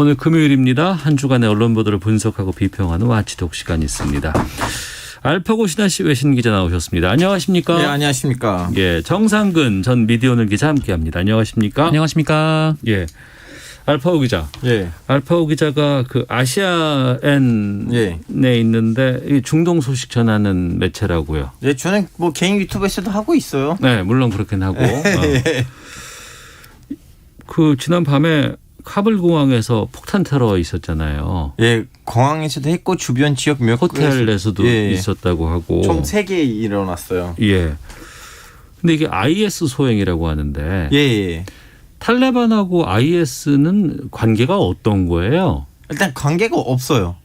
오늘 금요일입니다. 한 주간의 언론 보도를 분석하고 비평하는 와치독 시간이 있습니다. 알파고 신하 씨 외신 기자 나오셨습니다. 안녕하십니까? 네, 안녕하십니까? 예, 정상근 전 미디어오늘 기자 함께합니다. 안녕하십니까? 안녕하십니까? 예, 알파고 기자. 예. 알파고 기자가 그 아시아N에 있는데 이 중동 소식 전하는 매체라고요. 네, 저는 뭐 개인 유튜브에서도 하고 있어요. 네, 물론 그렇긴 하고. 예. 그 지난 밤에 카불 공항에서 폭탄 테러 있었잖아요. 예, 공항에서도 했고 주변 지역 몇 호텔에서도 있었다고 하고. 총 3개 일어났어요. 예. 근데 이게 IS 소행이라고 하는데. 예. 탈레반하고 IS는 관계가 어떤 거예요? 일단 관계가 없어요.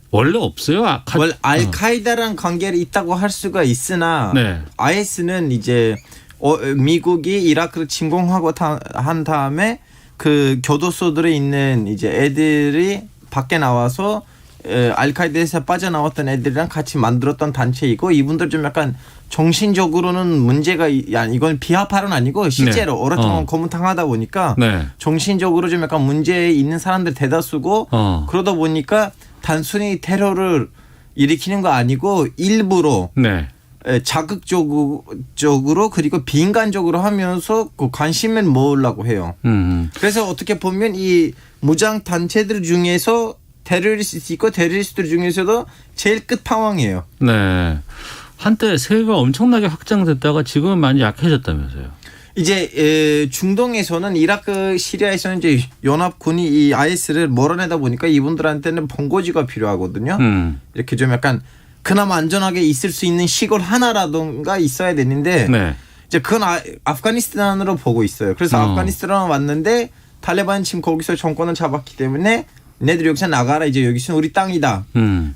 원래 없어요? 원래 알카이다랑 관계가 있다고 할 수가 있으나 네. IS는 이제 미국이 이라크를 침공하고 한 다음에 그 교도소들에 있는 이제 애들이 밖에 나와서 알카이다에서 빠져나왔던 애들이랑 같이 만들었던 단체이고 이분들 좀 약간 정신적으로는 문제가 이건 비하파는 아니고 실제로 오랫동안 고문당하다 보니까 정신적으로 좀 약간 문제 있는 사람들 대다수고 그러다 보니까 단순히 테러를 일으키는 거 아니고 일부러 자극적으로 그리고 비인간적으로 하면서 그 관심을 모으려고 해요. 그래서 어떻게 보면 이 무장 단체들 중에서 테러리스트 있고 테러리스트들 중에서도 제일 끝판왕이에요. 네. 한때 세계가 엄청나게 확장됐다가 지금은 많이 약해졌다면서요. 이제 중동에서는 이라크, 시리아에서는 이제 연합군이 이 IS를 몰아내다 보니까 이분들한테는 본거지가 필요하거든요. 이렇게 좀 약간 그나마 안전하게 있을 수 있는 시골 하나라든가 있어야 되는데 이제 그건 아프가니스탄으로 보고 있어요. 그래서 아프가니스탄으로 왔는데 탈레반이 지금 거기서 정권을 잡았기 때문에 얘네들이 여기서 나가라. 이제 여기서는 우리 땅이다.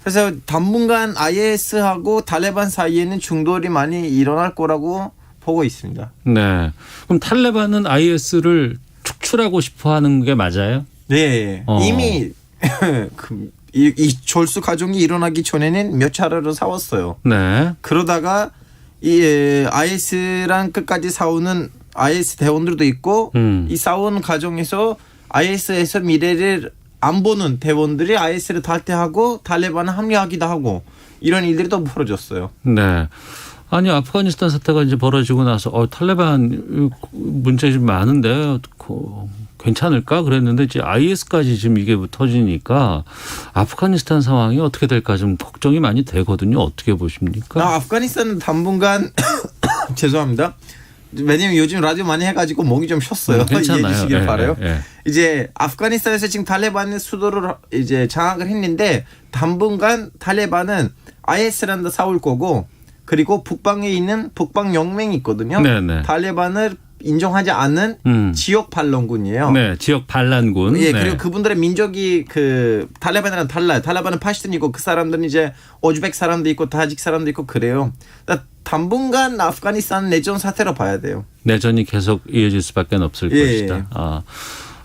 그래서 당분간 IS하고 탈레반 사이에는 충돌이 많이 일어날 거라고 보고 있습니다. 네. 그럼 탈레반은 IS를 축출하고 싶어하는 게 맞아요? 네. 이미 이 졸수 과정이 일어나기 전에는 몇 차례로 싸웠어요. 네. 그러다가 이 IS랑 끝까지 싸우는 IS 대원들도 있고 이 싸우는 과정에서 IS에서 미래를 안 보는 대원들이 IS를 탈퇴하고 탈레반을 합류하기도 하고 이런 일들이 또 벌어졌어요. 네. 아니 아프가니스탄 사태가 이제 벌어지고 나서 탈레반 문제 좀 많은데 괜찮을까 그랬는데 이제 IS까지 지금 이게 터지니까 아프가니스탄 상황이 어떻게 될까 좀 걱정이 많이 되거든요. 어떻게 보십니까? 아프가니스탄은 당분간 죄송합니다. 왜냐면 요즘 라디오 많이 해가지고 목이 좀 쉬었어요. 괜찮아요. 이해해 주시길 바라요. 이제 아프가니스탄에서 지금 탈레반의 수도를 이제 장악을 했는데 당분간 탈레반은 IS랑도 싸울 거고 그리고 북방에 있는 북방연맹이 있거든요. 탈레반을 인정하지 않은 지역 반란군이에요. 네, 지역 반란군. 예, 그리고 그분들의 민족이 그 탈레반이랑 달라요. 탈레반은 파시tun이고 그 사람들은 이제 오즈벡 사람도 있고 타직 사람도 있고 그래요. 그러니까 당분간 아프가니스탄 내전 사태로 봐야 돼요. 내전이 계속 이어질 수밖에 없을 것이다.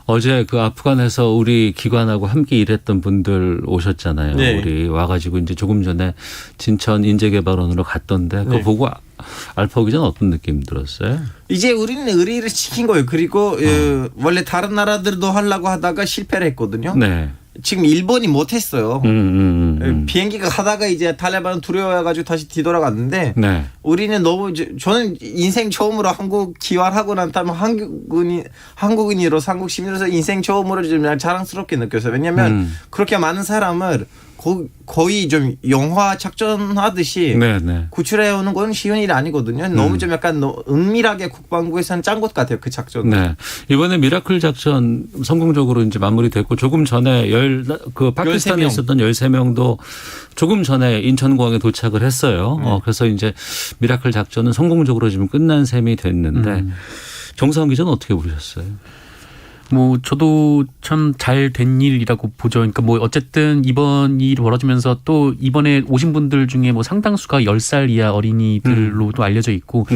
어제 그 아프간에서 우리 기관하고 함께 일했던 분들 오셨잖아요. 우리 와가지고 이제 조금 전에 진천 인재개발원으로 갔던데 그거 보고 알파고 기자는 어떤 느낌 들었어요? 이제 우리는 의리를 지킨 거예요. 그리고 원래 다른 나라들도 하려고 하다가 실패를 했거든요. 지금 일본이 못했어요. 비행기가 가다가 이제 탈레반은 두려워해가지고 다시 뒤돌아갔는데 우리는 너무 저는 인생 처음으로 한국 귀환하고 난 다음에 한국인으로서 한국 시민으로서 인생 처음으로 좀 자랑스럽게 느꼈어요. 왜냐하면 그렇게 많은 사람을 거의 좀 영화 작전하듯이 구출해오는 건 쉬운 일이 아니거든요. 너무 좀 약간 은밀하게 국방부에서는 짠 것 같아요. 그 작전. 이번에 미라클 작전 성공적으로 이제 마무리됐고 조금 전에 그 파키스탄에 13명. 있었던 13명도 조금 전에 인천공항에 도착을 했어요. 그래서 이제 미라클 작전은 성공적으로 지금 끝난 셈이 됐는데 정상훈 기자는 어떻게 보셨어요? 저도 참 잘 된 일이라고 보죠. 그러니까 어쨌든 이번 일이 벌어지면서 또 이번에 오신 분들 중에 상당수가 10살 이하 어린이들로도 알려져 있고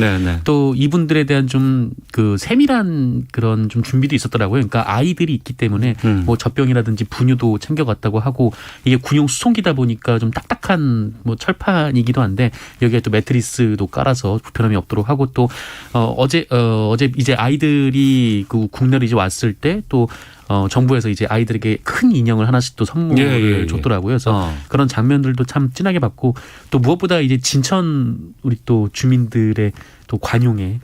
또 이분들에 대한 좀 그 세밀한 그런 좀 준비도 있었더라고요. 그러니까 아이들이 있기 때문에 젖병이라든지 분유도 챙겨갔다고 하고 이게 군용 수송기다 보니까 좀 딱딱한 철판이기도 한데 여기에 또 매트리스도 깔아서 불편함이 없도록 하고 또 어제 이제 아이들이 그 국내로 이제 왔을 때 또 정부에서 이제 아이들에게 큰 인형을 하나씩 또 선물을 줬더라고요. 그래서 그런 장면들도 참 진하게 봤고 또 무엇보다 이제 진천 우리 또 주민들의 또 관용에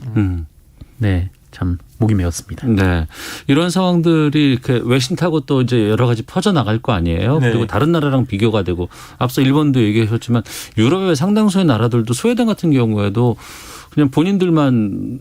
네, 참 목이 메었습니다. 네. 이런 상황들이 이렇게 외신 타고 또 이제 여러 가지 퍼져나갈 거 아니에요. 네. 그리고 다른 나라랑 비교가 되고 앞서 일본도 얘기하셨지만 유럽의 상당수의 나라들도 스웨덴 같은 경우에도 그냥 본인들만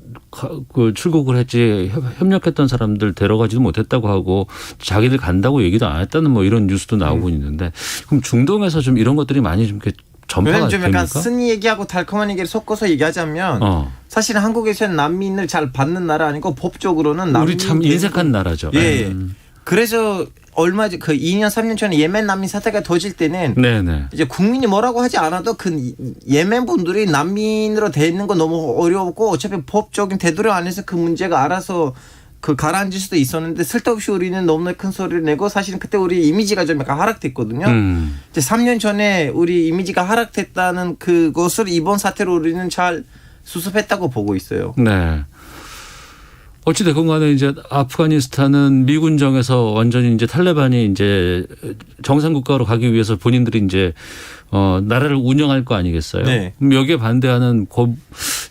출국을 했지 협력했던 사람들 데려가지도 못했다고 하고 자기들 간다고 얘기도 안 했다는 뭐 이런 뉴스도 나오고 있는데 그럼 중동에서 좀 이런 것들이 많이 좀 이렇게 전파가 좀 됩니까? 약간 쓴 얘기하고 달콤한 얘기를 섞어서 얘기하자면 사실 한국에서는 난민을 잘 받는 나라 아니고 법적으로는 난민 우리 참 인색한 나라죠. 예. 그래서 얼마 전 그 2년 3년 전에 예멘 난민 사태가 터질 때는 네네. 이제 국민이 뭐라고 하지 않아도 그 예멘 분들이 난민으로 돼 있는 거 너무 어려웠고 어차피 법적인 되도록 안에서 그 문제가 알아서 그 가라앉을 수도 있었는데 쓸데없이 우리는 너무나 큰 소리를 내고 사실은 그때 우리 이미지가 좀 약간 하락됐거든요. 이제 3년 전에 우리 이미지가 하락됐다는 그것을 이번 사태로 우리는 잘 수습했다고 보고 있어요. 네. 어찌됐건 간에 이제 아프가니스탄은 미군정에서 완전히 이제 탈레반이 이제 정상국가로 가기 위해서 본인들이 이제 나라를 운영할 거 아니겠어요. 네. 그럼 여기에 반대하는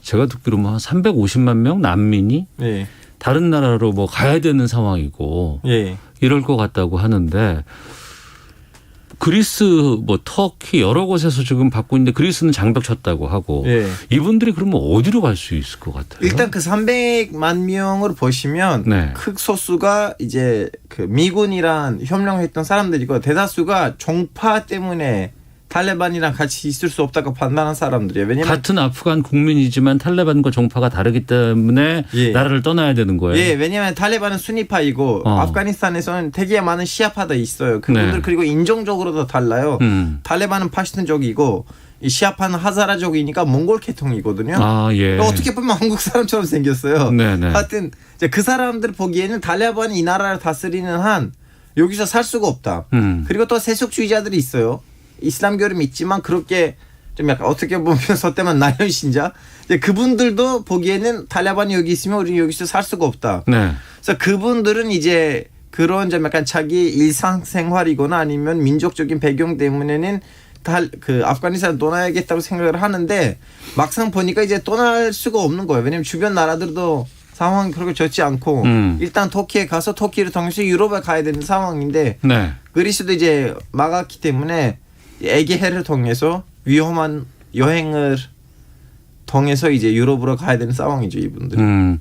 제가 듣기로는 한 350만 명 난민이 네. 다른 나라로 뭐 가야 되는 상황이고 예. 이럴 것 같다고 하는데 그리스 뭐 터키 여러 곳에서 지금 받고 있는데 그리스는 장벽 쳤다고 하고 이분들이 그러면 어디로 갈 수 있을 것 같아요? 일단 그 300만 명을 보시면 극소수가 이제 그 미군이랑 협력했던 사람들이고 대다수가 종파 때문에 탈레반이랑 같이 있을 수 없다고 판단한 사람들이에요. 왜냐면 같은 아프간 국민이지만 탈레반과 종파가 다르기 때문에 나라를 떠나야 되는 거예요. 예, 왜냐하면 탈레반은 수니파이고 아프가니스탄에서는 되게 많은 시아파도 있어요. 그분들 그리고 인종적으로도 달라요. 탈레반은 파슈툰족이고 이 시아파는 하자라족이니까 몽골 계통이거든요. 어떻게 보면 한국 사람처럼 생겼어요. 하여튼 이제 그 사람들 보기에는 탈레반이 이 나라를 다스리는 한 여기서 살 수가 없다. 그리고 또 세속주의자들이 있어요. 이슬람교를 믿지만 그렇게 좀 약간 어떻게 보면 서때만 나연 신자. 그분들도 보기에는 탈레반이 여기 있으면 우리는 여기서 살 수가 없다. 그래서 그분들은 이제 그런 좀 약간 자기 일상생활이거나 아니면 민족적인 배경 때문에는 그 아프가니스탄 떠나야겠다고 생각을 하는데 막상 보니까 이제 떠날 수가 없는 거예요. 왜냐하면 주변 나라들도 상황이 그렇게 좋지 않고 일단 터키에 가서 터키를 통해서 유럽에 가야 되는 상황인데 그리스도 이제 막았기 때문에 에게해를 통해서 위험한 여행을 통해서 이제 유럽으로 가야 되는 상황이죠, 이분들.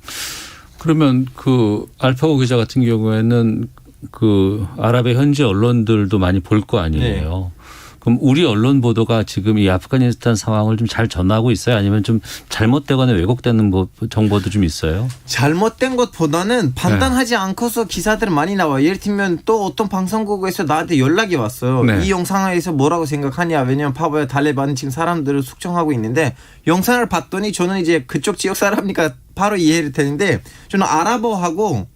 그러면 그 알파고 기자 같은 경우에는 그 아랍의 현지 언론들도 많이 볼 거 아니에요. 그럼 우리 언론 보도가 지금 이 아프가니스탄 상황을 좀 잘 전하고 있어요? 아니면 좀 잘못되거나 왜곡되는 정보도 좀 있어요? 잘못된 것보다는 판단하지 않고서 기사들 많이 나와요. 예를 들면 또 어떤 방송국에서 나한테 연락이 왔어요. 이 영상에서 뭐라고 생각하냐. 왜냐하면 봐봐요. 탈레반 지금 사람들을 숙청하고 있는데 영상을 봤더니 저는 이제 그쪽 지역 사람이니까 바로 이해를 되는데 저는 아랍어하고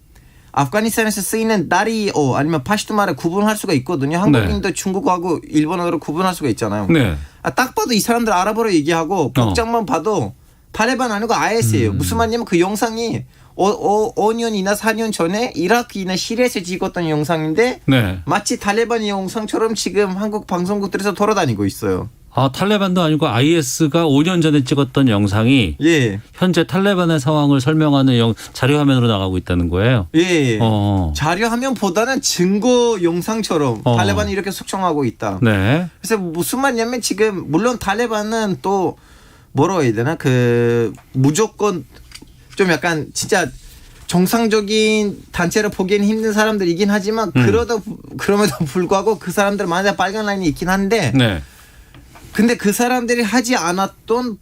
아프가니스탄에서 쓰이는 다리어 아니면 파시투말을 구분할 수가 있거든요. 한국인도 중국어하고 일본어로 구분할 수가 있잖아요. 딱 봐도 이 사람들 아랍어로 얘기하고 복장만 봐도 탈레반 아니고 IS예요. 무슨 말이냐면 그 영상이 5년이나 4년 전에 이라크이나 시리아에서 찍었던 영상인데 마치 탈레반 영상처럼 지금 한국 방송국들에서 돌아다니고 있어요. 탈레반도 아니고 IS가 5년 전에 찍었던 영상이 현재 탈레반의 상황을 설명하는 자료화면으로 나가고 있다는 거예요. 자료화면보다는 증거 영상처럼 탈레반이 이렇게 숙청하고 있다. 그래서 무슨 말이냐면 지금 물론 탈레반은 또 뭐라고 해야 되나 그 무조건 좀 약간 진짜 정상적인 단체로 보기에는 힘든 사람들이긴 하지만 그럼에도 불구하고 그 사람들 만약에 빨간 라인이 있긴 한데 근데 그 사람들이 하지 않았던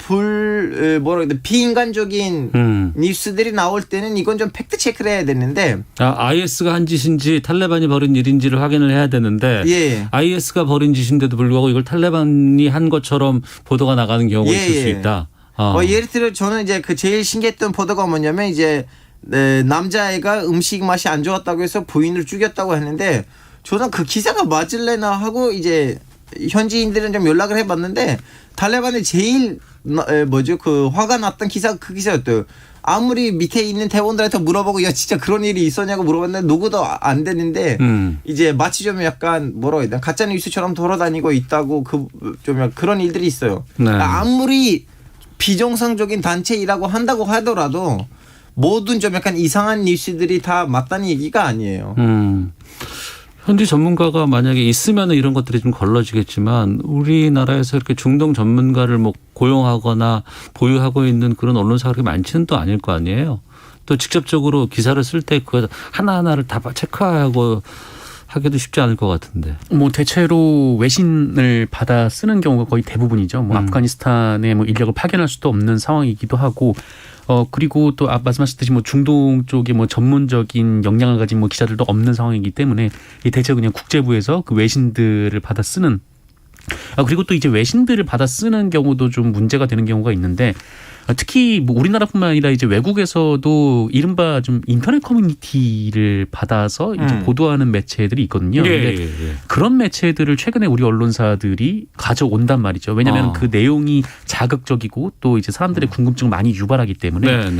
비인간적인 뉴스들이 나올 때는 이건 좀 팩트 체크를 해야 되는데 IS가 한 짓인지 탈레반이 벌인 일인지를 확인을 해야 되는데 IS가 벌인 짓인데도 불구하고 이걸 탈레반이 한 것처럼 보도가 나가는 경우가 있을 수 있다. 예를 들어 저는 이제 그 제일 신기했던 보도가 뭐냐면 이제 남자애가 음식 맛이 안 좋았다고 해서 부인을 죽였다고 했는데 저는 그 기사가 맞을래나 하고 이제 현지인들은 좀 연락을 해봤는데 탈레반의 제일 그 화가 났던 기사 그 기사였대요. 아무리 밑에 있는 대원들한테 물어보고 야 진짜 그런 일이 있었냐고 물어봤는데 누구도 안 되는데 이제 마치 좀 약간 뭐라고 해야 되나 가짜 뉴스처럼 돌아다니고 있다고 좀 그런 일들이 있어요. 네. 아무리 비정상적인 단체이라고 한다고 하더라도 모든 좀 약간 이상한 뉴스들이 다 맞다는 얘기가 아니에요. 현지 전문가가 만약에 있으면 이런 것들이 좀 걸러지겠지만 우리나라에서 이렇게 중동 전문가를 뭐 고용하거나 보유하고 있는 그런 언론사가 그렇게 많지는 또 아닐 거 아니에요. 또 직접적으로 기사를 쓸 때 그 하나하나를 다 체크하고 하기도 쉽지 않을 것 같은데. 뭐 대체로 외신을 받아 쓰는 경우가 거의 대부분이죠. 뭐 아프가니스탄에 뭐 인력을 파견할 수도 없는 상황이기도 하고. 그리고 또 말씀하셨듯이 뭐 중동 쪽에 뭐 전문적인 역량을 가진 뭐 기자들도 없는 상황이기 때문에 대체로 그냥 국제부에서 그 외신들을 받아 쓰는. 그리고 또 이제 외신들을 받아 쓰는 경우도 좀 문제가 되는 경우가 있는데 특히 뭐 우리나라뿐만 아니라 이제 외국에서도 이른바 좀 인터넷 커뮤니티를 받아서 이제 보도하는 매체들이 있거든요. 근데 그런 매체들을 최근에 우리 언론사들이 가져온단 말이죠. 왜냐하면 그 내용이 자극적이고 또 이제 사람들의 궁금증을 많이 유발하기 때문에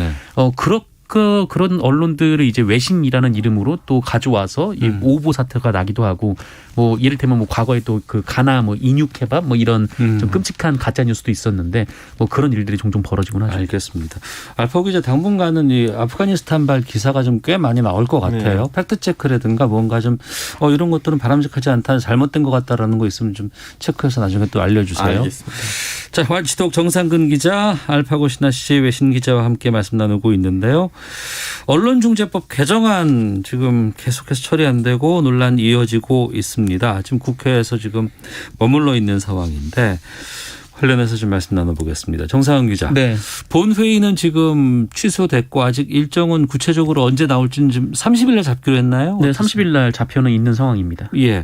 그런 언론들을 이제 외신이라는 이름으로 또 가져와서 이 오보 사태가 나기도 하고 뭐 이를테면 뭐 과거에 또 그 가나 뭐 인육케밥 뭐 이런 좀 끔찍한 가짜 뉴스도 있었는데 뭐 그런 일들이 종종 벌어지곤 하죠. 알겠습니다. 알파고 기자 당분간은 이 아프가니스탄발 기사가 좀 꽤 많이 나올 것 같아요. 팩트 체크라든가 뭔가 좀 이런 것들은 바람직하지 않다, 잘못된 것 같다라는 거 있으면 좀 체크해서 나중에 또 알려주세요. 알겠습니다. 자, 와치독 정상근 기자, 알파고 신하 씨 외신 기자와 함께 말씀 나누고 있는데요. 언론중재법 개정안 지금 계속해서 처리 안 되고 논란 이어지고 있습니다. 지금 국회에서 지금 머물러 있는 상황인데 관련해서 좀 말씀 나눠보겠습니다. 정상근 기자. 네. 본회의는 지금 취소됐고 아직 일정은 구체적으로 언제 나올지는 지금 30일 날 잡기로 했나요? 네, 30일 날 잡혀는 있는 상황입니다. 예.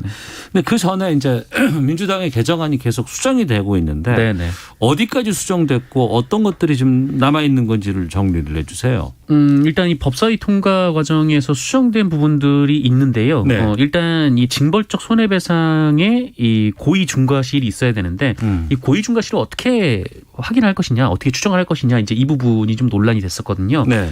근데 그 전에 이제 민주당의 개정안이 계속 수정이 되고 있는데 네네. 어디까지 수정됐고 어떤 것들이 좀 남아 있는 건지를 정리를 해주세요. 일단 이 법사위 통과 과정에서 수정된 부분들이 있는데요. 네. 일단 이 징벌적 손해배상에 이 고의 중과실이 있어야 되는데 이 고의 중과실을 어떻게 확인할 것이냐, 어떻게 추정할 것이냐, 이제 이 부분이 좀 논란이 됐었거든요. 네.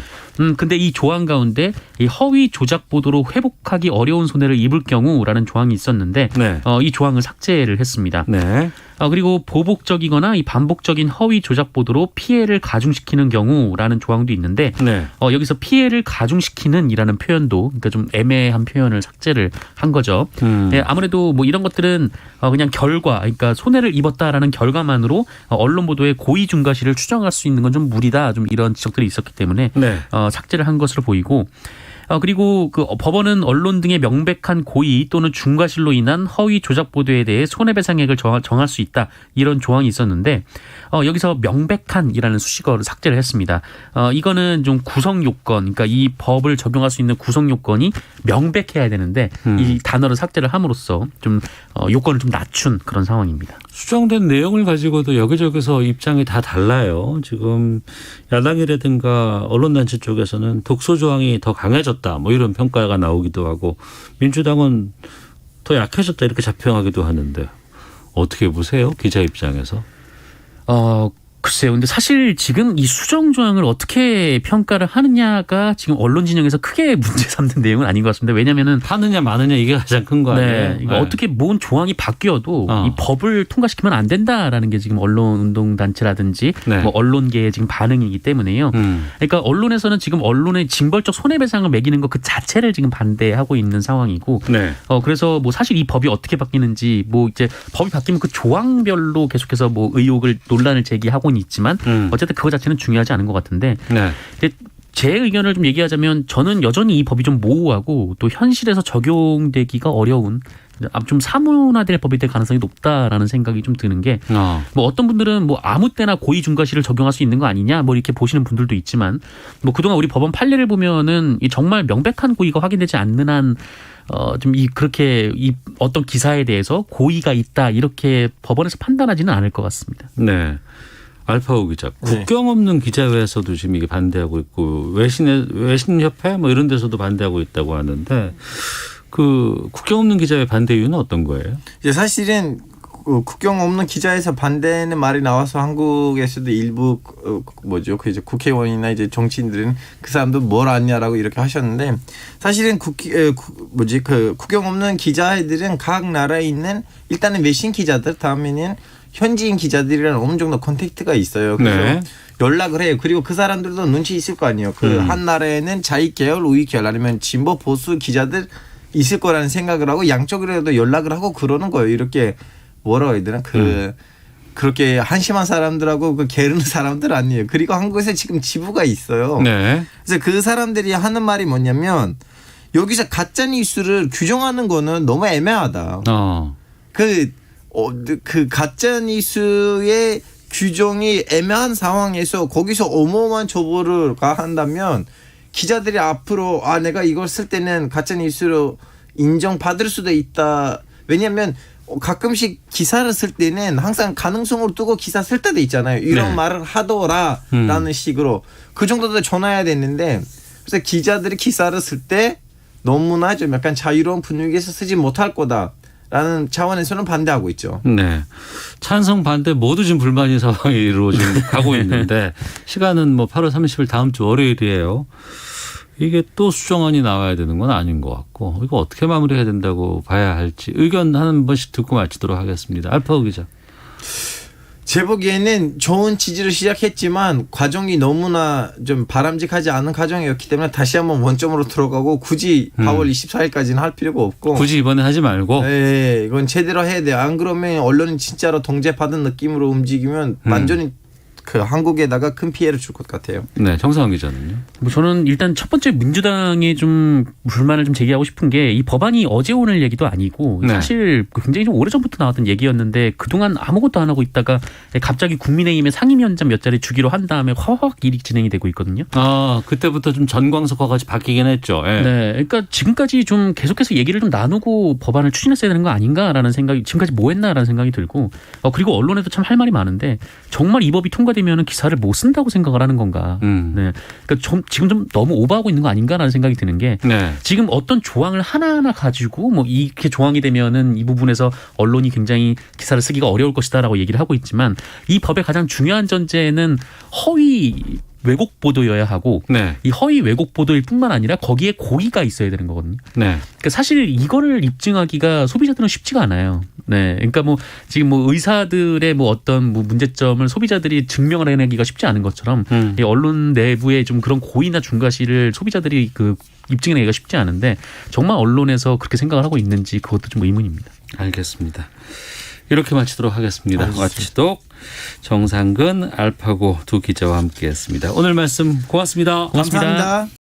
근데 이 조항 가운데 이 허위 조작 보도로 회복하기 어려운 손해를 입을 경우라는 조항이 있었는데 네. 이 조항을 삭제를 했습니다. 네. 그리고 보복적이거나 이 반복적인 허위 조작 보도로 피해를 가중시키는 경우라는 조항도 있는데 네. 여기서 피해를 가중시키는이라는 표현도 그러니까 좀 애매한 표현을 삭제를 한 거죠. 네, 아무래도 뭐 이런 것들은 그냥 결과, 그러니까 손해를 입었다라는 결과만으로 언론 보도의 고의 중과실을 추정할 수 있는 건 좀 무리다, 좀 이런 지적들이 있었기 때문에 네. 삭제를 한 것으로 보이고. 그리고 그 법원은 언론 등의 명백한 고의 또는 중과실로 인한 허위 조작 보도에 대해 손해배상액을 정할 수 있다, 이런 조항이 있었는데 여기서 명백한이라는 수식어를 삭제를 했습니다. 이거는 좀 구성 요건, 그러니까 이 법을 적용할 수 있는 구성 요건이 명백해야 되는데 이 단어를 삭제를 함으로써 좀 요건을 좀 낮춘 그런 상황입니다. 수정된 내용을 가지고도 여기저기서 입장이 다 달라요. 지금 야당이라든가 언론단체 쪽에서는 독소 조항이 더 강해졌다, 뭐 이런 평가가 나오기도 하고 민주당은 더 약해졌다 이렇게 자평하기도 하는데 어떻게 보세요? 기자 입장에서. 글쎄요. 근데 사실 지금 이 수정 조항을 어떻게 평가를 하느냐가 지금 언론 진영에서 크게 문제 삼는 내용은 아닌 것 같습니다. 왜냐면은 하느냐 마느냐 이게 가장 큰 거 아니에요? 네. 이거 네. 어떻게 뭔 조항이 바뀌어도 이 법을 통과시키면 안 된다라는 게 지금 언론 운동 단체라든지 네. 뭐 언론계의 지금 반응이기 때문에요. 그러니까 언론에서는 지금 언론의 징벌적 손해배상을 매기는 것 그 자체를 지금 반대하고 있는 상황이고. 네. 그래서 뭐 사실 이 법이 어떻게 바뀌는지 뭐 이제 법이 바뀌면 그 조항별로 계속해서 뭐 의혹을 논란을 제기하고 있지만 어쨌든 그거 자체는 중요하지 않은 것 같은데 네. 제 의견을 좀 얘기하자면 저는 여전히 이 법이 좀 모호하고 또 현실에서 적용되기가 어려운 좀 사문화될 법이 될 가능성이 높다라는 생각이 좀 드는 게 뭐 어떤 분들은 뭐 아무 때나 고의 중과실을 적용할 수 있는 거 아니냐 뭐 이렇게 보시는 분들도 있지만 뭐 그동안 우리 법원 판례를 보면은 이 정말 명백한 고의가 확인되지 않는 한 좀 그렇게 이 어떤 기사에 대해서 고의가 있다 이렇게 법원에서 판단하지는 않을 것 같습니다. 네. 알파고 기자, 국경 없는 기자회에서도 지금 이게 반대하고 있고 외신협회 뭐 이런 데서도 반대하고 있다고 하는데 그 국경 없는 기자회 반대 이유는 어떤 거예요? 이제 사실은 국경 없는 기자에서 반대는 말이 나와서 한국에서도 일부 그 이제 국회의원이나 이제 정치인들은 그 사람들 뭘 아냐라고 이렇게 하셨는데 사실은 국경 없는 기자들은 각 나라에 있는 일단은 외신 기자들 다음에는 현지인 기자들이랑 어느 정도 컨택트가 있어요. 그래서 네. 연락을 해요. 그리고 그 사람들도 눈치 있을 거 아니에요. 그 한 나라에는 자익 계열, 우익 계열 아니면 진보 보수 기자들 있을 거라는 생각을 하고 양쪽으로도 연락을 하고 그러는 거예요. 이렇게 뭐라고 해야 되나 그렇게 한심한 사람들하고 그 게으른 사람들 아니에요. 그리고 한국에서 지금 지부가 있어요. 네. 그래서 그 사람들이 하는 말이 뭐냐면 여기서 가짜 뉴스를 규정하는 거는 너무 애매하다. 그 가짜 뉴스의 규정이 애매한 상황에서 거기서 어마어마한 처벌을 가한다면 기자들이 앞으로 내가 이걸 쓸 때는 가짜 뉴스로 인정받을 수도 있다. 왜냐하면 가끔씩 기사를 쓸 때는 항상 가능성으로 두고 기사 쓸 때도 있잖아요. 이런 네. 말을 하더라라는 식으로 그 정도도 전해야 되는데 그래서 기자들이 기사를 쓸 때 너무나 좀 약간 자유로운 분위기에서 쓰지 못할 거다라는 차원에서는 반대하고 있죠. 네. 찬성 반대 모두 지금 불만인 상황으로 지금 가고 있는데 시간은 뭐 8월 30일 다음 주 월요일이에요. 이게 또 수정안이 나와야 되는 건 아닌 것 같고 이거 어떻게 마무리해야 된다고 봐야 할지 의견 한 번씩 듣고 마치도록 하겠습니다. 알파고 기자. 제 보기에는 좋은 취지로 시작했지만 과정이 너무나 좀 바람직하지 않은 과정이었기 때문에 다시 한번 원점으로 들어가고 굳이 4월 24일까지는 할 필요가 없고 굳이 이번에 하지 말고. 네, 이건 제대로 해야 돼요. 안 그러면 언론이 진짜로 동제받은 느낌으로 움직이면 완전히 그 한국에다가 큰 피해를 줄 것 같아요. 네, 정상훈 기자는요. 뭐 저는 일단 첫 번째 민주당에 좀 불만을 좀 제기하고 싶은 게 이 법안이 어제 오늘 얘기도 아니고 네. 사실 굉장히 좀 오래전부터 나왔던 얘기였는데 그동안 아무것도 안 하고 있다가 갑자기 국민의힘의 상임위원장 몇 자리 주기로 한 다음에 확 일이 진행이 되고 있거든요. 그때부터 좀 전광석화까지 바뀌긴 했죠. 예. 네, 그러니까 지금까지 좀 계속해서 얘기를 좀 나누고 법안을 추진했어야 되는 거 아닌가라는 생각이 지금까지 뭐 했나라는 생각이 들고 그리고 언론에도 참 할 말이 많은데 정말 이 법이 통과되면 기사를 못 쓴다고 생각을 하는 건가. 네, 그러니까 지금 좀 너무 오버하고 있는 거 아닌가라는 생각이 드는 게 네. 지금 어떤 조항을 하나하나 가지고 뭐 이렇게 조항이 되면은 이 부분에서 언론이 굉장히 기사를 쓰기가 어려울 것이다라고 얘기를 하고 있지만 이 법의 가장 중요한 전제는 허위 왜곡 보도여야 하고 네. 이 허위 왜곡 보도일 뿐만 아니라 거기에 고의가 있어야 되는 거거든요. 네. 그러니까 사실 이거를 입증하기가 소비자들은 쉽지가 않아요. 네, 그러니까 뭐 지금 뭐 의사들의 뭐 어떤 뭐 문제점을 소비자들이 증명을 해내기가 쉽지 않은 것처럼 이 언론 내부의 좀 그런 고의나 중과실을 소비자들이 그 입증해내기가 쉽지 않은데 정말 언론에서 그렇게 생각을 하고 있는지 그것도 좀 의문입니다. 알겠습니다. 이렇게 마치도록 하겠습니다. 마치도록 정상근, 알파고 두 기자와 함께했습니다. 오늘 말씀 고맙습니다. 고맙습니다. 감사합니다.